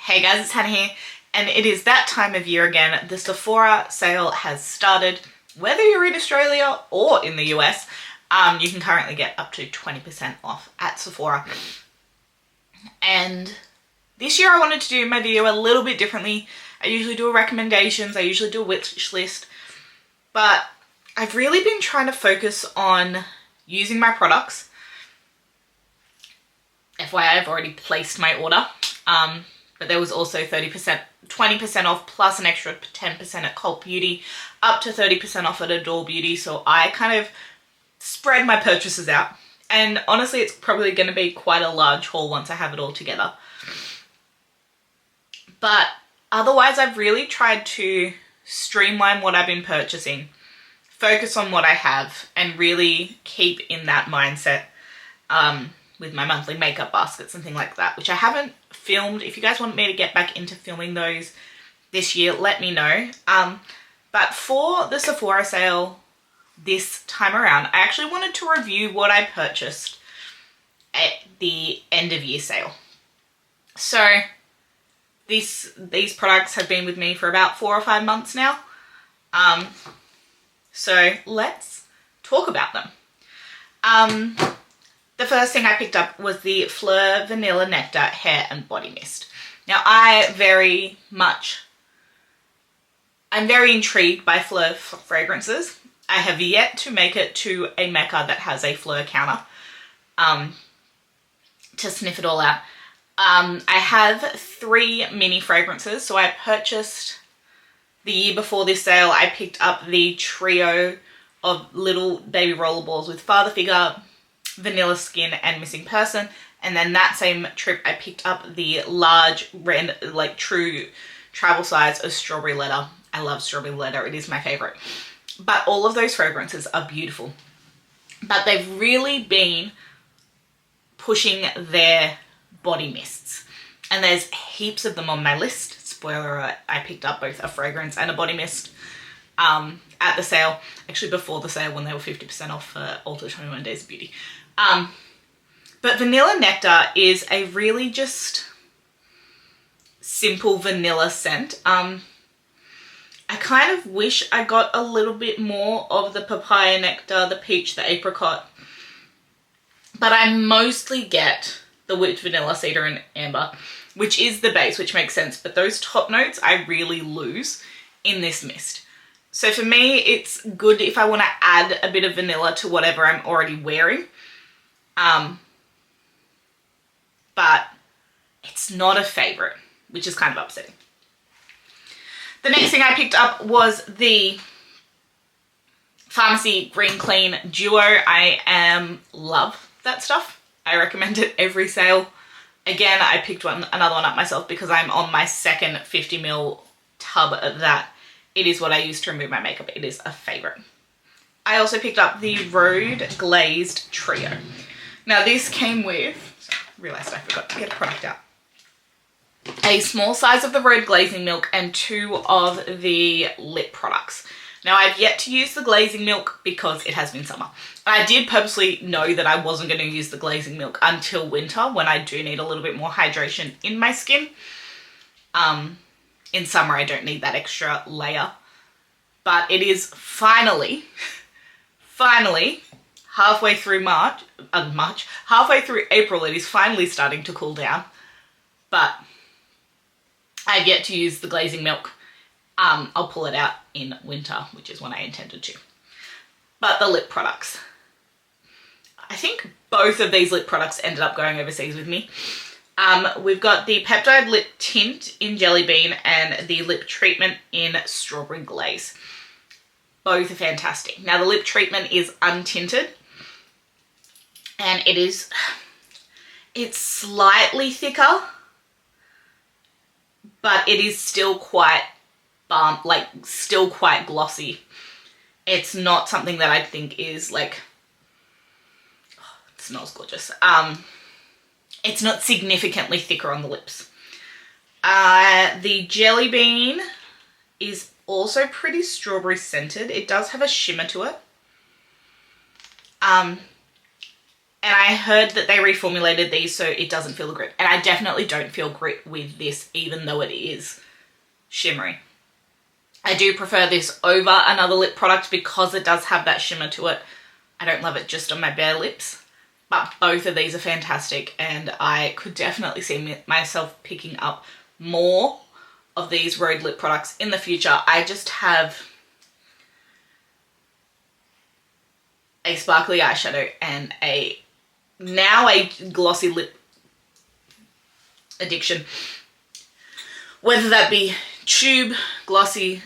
Hey guys, it's Hannah here, and it is that time of year again. The Sephora sale has started. Whether you're in Australia or in the US, you can currently get up to 20% off at Sephora. And this year I wanted to do my video a little bit differently. I usually do recommendations, I usually do a wish list, but I've really been trying to focus on using my products. FYI, I've already placed my order. But there was also 20% off plus an extra 10% at Cult Beauty, up to 30% off at Adore Beauty. So I kind of spread my purchases out. And honestly, it's probably going to be quite a large haul once I have it all together. But otherwise, I've really tried to streamline what I've been purchasing, focus on what I have, and really keep in that mindset with my monthly makeup baskets and things like that, which I haven't filmed. If you guys want me to get back into filming those this year, let me know. But for the Sephora sale this time around, I actually wanted to review what I purchased at the end of year sale. So these products have been with me for about 4 or 5 months now. So let's talk about them. The first thing I picked up was the Fleur Vanilla Nectar Hair and Body Mist. Now I'm very intrigued by Fleur fragrances. I have yet to make it to a Mecca that has a Fleur counter to sniff it all out. I have 3 mini fragrances. So I purchased the year before this sale, I picked up the trio of little baby rollerballs with Father Figure, Vanilla Skin, and Missing Person. And then that same trip I picked up the large like true travel size of Strawberry Letter. I love Strawberry Letter, it is my favorite. But all of those fragrances are beautiful, but they've really been pushing their body mists, and there's heaps of them on my list. Spoiler, I picked up both a fragrance and a body mist at the sale, actually before the sale when they were 50% off for Ulta 21 Days of Beauty. But Vanilla Nectar is a really just simple vanilla scent. I kind of wish I got a little bit more of the papaya nectar, the peach, the apricot, but I mostly get the whipped vanilla, cedar, and amber, which is the base, which makes sense, but those top notes I really lose in this mist. So for me, it's good if I want to add a bit of vanilla to whatever I'm already wearing. But it's not a favorite, which is kind of upsetting. The next thing I picked up was the Pharmacy Green Clean Duo. I love that stuff. I recommend it every sale. Again, I picked another one up myself because I'm on my second 50ml tub of that. It is what I use to remove my makeup. It is a favorite. I also picked up the Road Glazed Trio. Now this came with, I realised I forgot to get a product out, a small size of the Road Glazing Milk and 2 of the lip products. Now I've yet to use the glazing milk because it has been summer. I did purposely know that I wasn't going to use the glazing milk until winter when I do need a little bit more hydration in my skin. In summer I don't need that extra layer. But it is finally halfway through halfway through April, it is finally starting to cool down. But I've yet to use the glazing milk. I'll pull it out in winter, which is when I intended to. But the lip products. I think both of these lip products ended up going overseas with me. We've got the Peptide Lip Tint in Jelly Bean and the Lip Treatment in Strawberry Glaze. Both are fantastic. Now the lip treatment is untinted, and it's slightly thicker, but it is still quite still quite glossy. It's not something that I think is like, oh, it smells gorgeous. It's not significantly thicker on the lips. The Jelly Bean is also pretty strawberry scented. It does have a shimmer to it. And I heard that they reformulated these so it doesn't feel grit. And I definitely don't feel grit with this, even though it is shimmery. I do prefer this over another lip product because it does have that shimmer to it. I don't love it just on my bare lips. But both of these are fantastic, and I could definitely see myself picking up more of these Rhode lip products in the future. I just have a sparkly eyeshadow and now a glossy lip addiction. Whether that be tube, glossy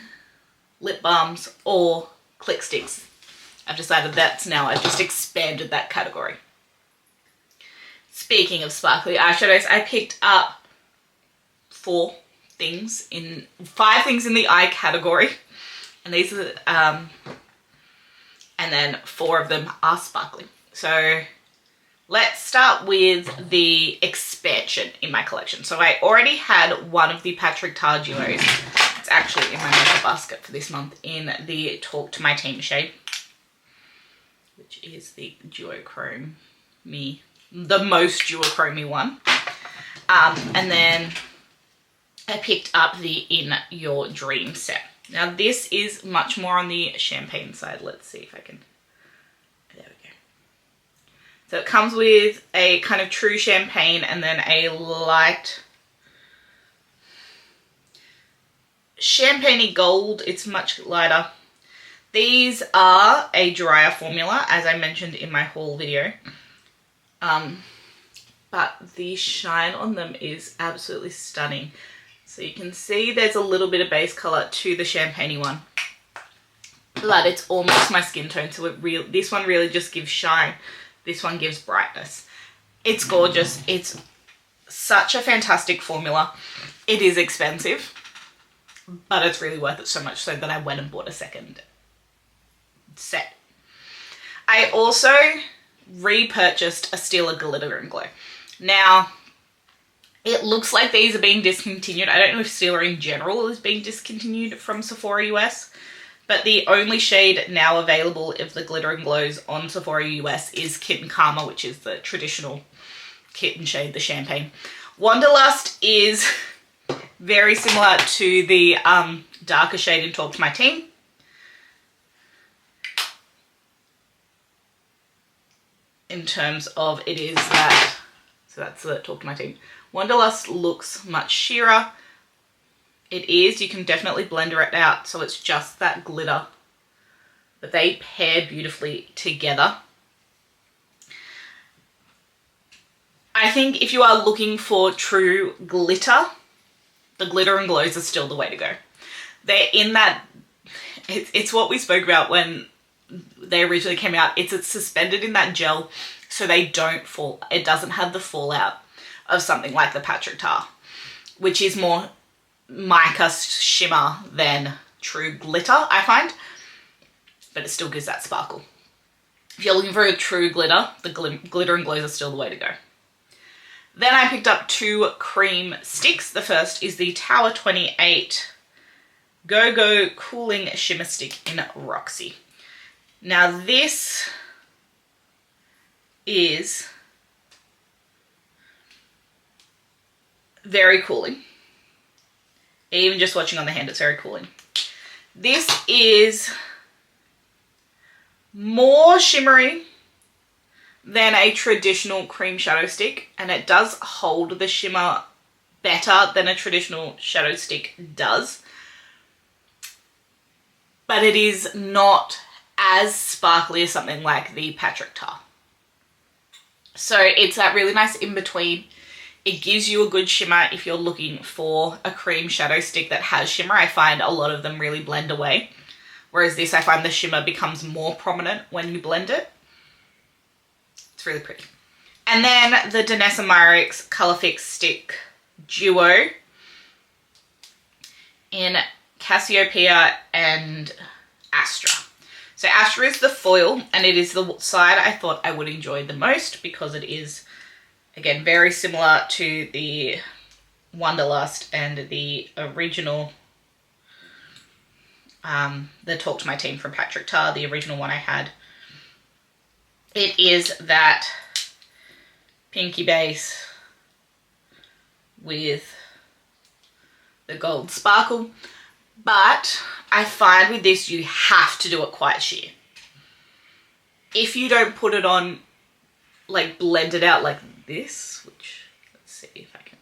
lip balms or click sticks. I've decided I've just expanded that category. Speaking of sparkly eyeshadows, I picked up 5 things in the eye category. And these are, and then 4 of them are sparkly. So let's start with the expansion in my collection. So I already had one of the Patrick Ta duos. It's actually in my makeup basket for this month in the Talk to My Team shade, which is the Duochrome Me, the most Duochrome one. And then I picked up the In Your Dream set. Now this is much more on the champagne side. Let's see if I can, there we go. So it comes with a kind of true champagne and then a light champagne-y gold. It's much lighter. These are a drier formula, as I mentioned in my haul video. But the shine on them is absolutely stunning. So you can see there's a little bit of base color to the champagne-y one, but it's almost my skin tone. So this one really just gives shine. This one gives brightness. It's gorgeous. It's such a fantastic formula. It is expensive, but it's really worth it, so much so that I went and bought a second set. I also repurchased a Stila Glitter and Glow. Now, it looks like these are being discontinued. I don't know if Stila in general is being discontinued from Sephora US, but the only shade now available of the Glitter and Glows on Sephora US is Kitten Karma, which is the traditional kitten shade, the champagne. Wanderlust is very similar to the darker shade in Talk to My Team. In terms of it is that, so that's the Talk to My Team. Wanderlust looks much sheerer. It is, you can definitely blend it out, so it's just that glitter. But they pair beautifully together. I think if you are looking for true glitter, the Glitter and Glows are still the way to go. They're in that, it's what we spoke about when they originally came out. It's suspended in that gel so they don't fall. It doesn't have the fallout of something like the Patrick Ta, which is more mica shimmer than true glitter, I find, but it still gives that sparkle. If you're looking for a true glitter, the Glitter and Glows are still the way to go. Then I picked up 2 cream sticks. The first is the Tower 28 Go-Go Cooling Shimmer Stick in Roxy. Now this is very cooling. Even just watching on the hand, it's very cooling. This is more shimmery than a traditional cream shadow stick, and it does hold the shimmer better than a traditional shadow stick does. But it is not as sparkly as something like the Patrick Ta. So it's that really nice in between. It gives you a good shimmer if you're looking for a cream shadow stick that has shimmer. I find a lot of them really blend away. Whereas this, I find the shimmer becomes more prominent when you blend it. It's really pretty. And then the Danessa Myricks Colour Fix Stick Duo in Cassiopeia and Astra. So Astra is the foil, and it is the side I thought I would enjoy the most because it is, again, very similar to the Wanderlust and the original, the Talk to My Team from Patrick Ta, the original one I had. It is that pinky base with the gold sparkle. But I find with this, you have to do it quite sheer. If you don't put it on, like blend it out like this, which, let's see if I can.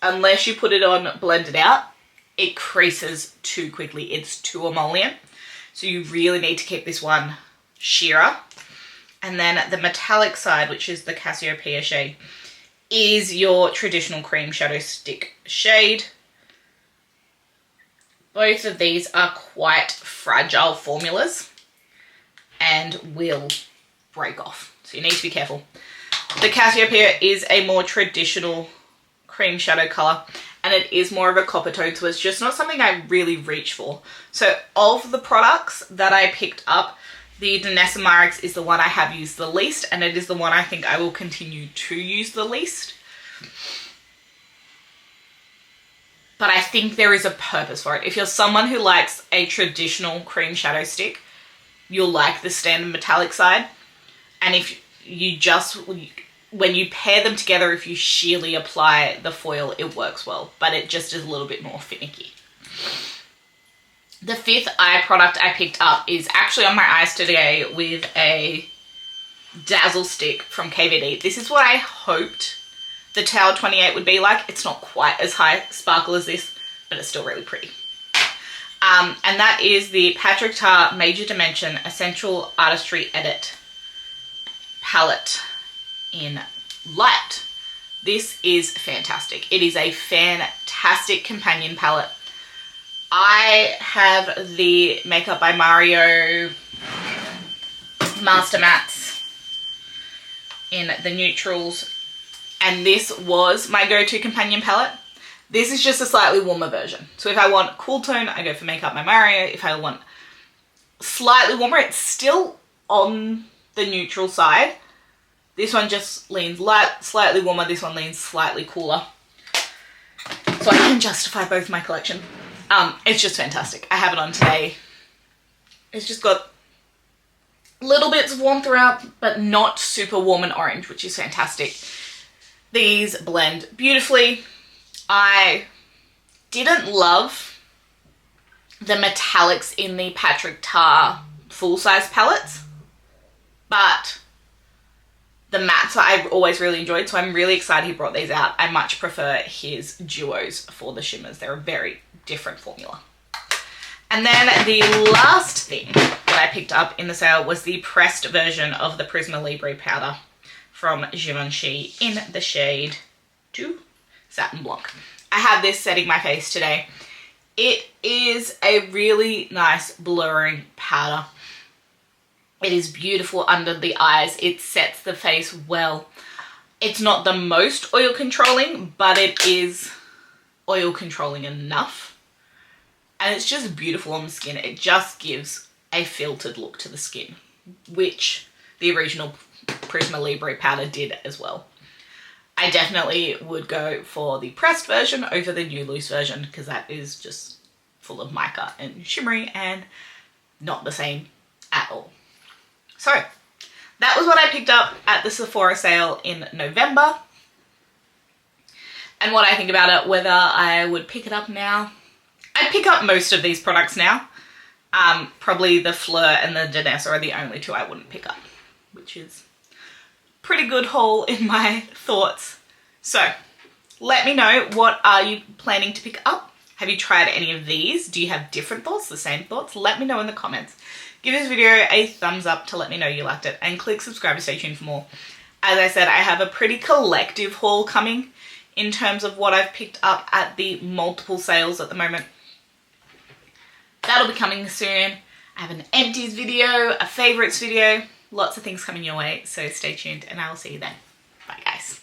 Unless you put it on blend it out, it creases too quickly. It's too emollient. So you really need to keep this one sheerer. And then the metallic side, which is the Cassiopeia shade, is your traditional cream shadow stick shade. Both of these are quite fragile formulas and will break off. So you need to be careful. The Cassiopeia is a more traditional cream shadow color, and it is more of a copper tone, so it's just not something I really reach for. So of the products that I picked up, the Danessa Myricks is the one I have used the least, and it is the one I think I will continue to use the least. But I think there is a purpose for it. If you're someone who likes a traditional cream shadow stick, you'll like the standard metallic side. And if you just, when you pair them together, if you sheerly apply the foil, it works well, but it just is a little bit more finicky. The fifth eye product I picked up is actually on my eyes today with a Dazzle stick from KVD. This is what I hoped the Tower 28 would be like. It's not quite as high sparkle as this, but it's still really pretty. And that is the Patrick Ta Major Dimension Essential Artistry Edit palette in light. This is fantastic. It is a fantastic companion palette. I have the Makeup by Mario Master Mattes in the neutrals, and this was my go-to companion palette. This is just a slightly warmer version. So if I want cool tone, I go for Makeup by Mario. If I want slightly warmer, it's still on the neutral side. This one just leans light, slightly warmer. This one leans slightly cooler. So I can justify both my collection. It's just fantastic. I have it on today. It's just got little bits of warmth throughout, but not super warm and orange, which is fantastic. These blend beautifully. I didn't love the metallics in the Patrick Ta full-size palettes, but the mattes I always really enjoyed, so I'm really excited he brought these out. I much prefer his duos for the shimmers. They're a very different formula. And then the last thing that I picked up in the sale was the pressed version of the Prisma Libre powder from Givenchy in the shade 2 Satin Blanc. I have this setting my face today. It is a really nice blurring powder. It is beautiful under the eyes. It sets the face well. It's not the most oil controlling, but it is oil controlling enough. And it's just beautiful on the skin. It just gives a filtered look to the skin, which the original Prisma Libre powder did as well. I definitely would go for the pressed version over the new loose version, because that is just full of mica and shimmery and not the same at all. So that was what I picked up at the Sephora sale in November, and what I think about it, whether I would pick it up now. I'd pick up most of these products now. Probably the Fleur and the Danessa are the only two I wouldn't pick up, which is pretty good haul in my thoughts. So let me know, what are you planning to pick up? Have you tried any of these? Do you have different thoughts, the same thoughts? Let me know in the comments. Give this video a thumbs up to let me know you liked it, and click subscribe to stay tuned for more. As I said, I have a pretty collective haul coming in terms of what I've picked up at the multiple sales at the moment. That'll be coming soon. I have an empties video, a favorites video, lots of things coming your way, so stay tuned and I will see you then. Bye guys.